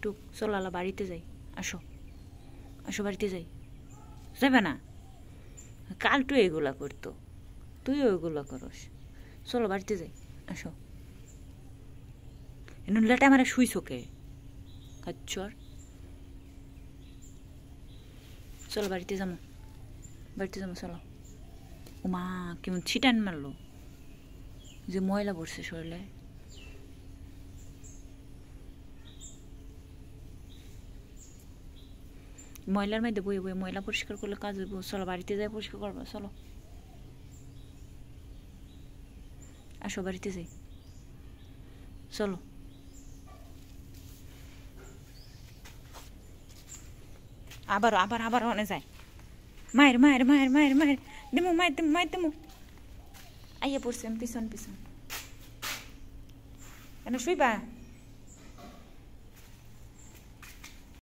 টুক চলো আলা বাড়িতে যাই আসো আসো বাড়িতে যাই যাবে না কালটু এগুলা করতো তুইও এগুলা করস চলো বাড়িতে যাই আসো নুনলাটা আমার শুইছো কে কাচ্চর চলো বাড়িতে যাবো চলো ও মা কেমন ছিটান মারলো যে ময়লা পড়ছে শরীরে ময়লার মধ্যে বয়ে বয়ে ময়লা পরিষ্কার করলে কাজ হইব চলো বাড়িতে যাই পরিষ্কার করবো চলো আসো বাড়িতে যাই চলো আবার আবার আবার অনে যায় মায়ের মায়ের মায়ের মায়ের মায়ের দেমো মায়ের দেমো মায়ের দেমো আইয়া পড়ছেন পিছন পিছন কেন শুইবা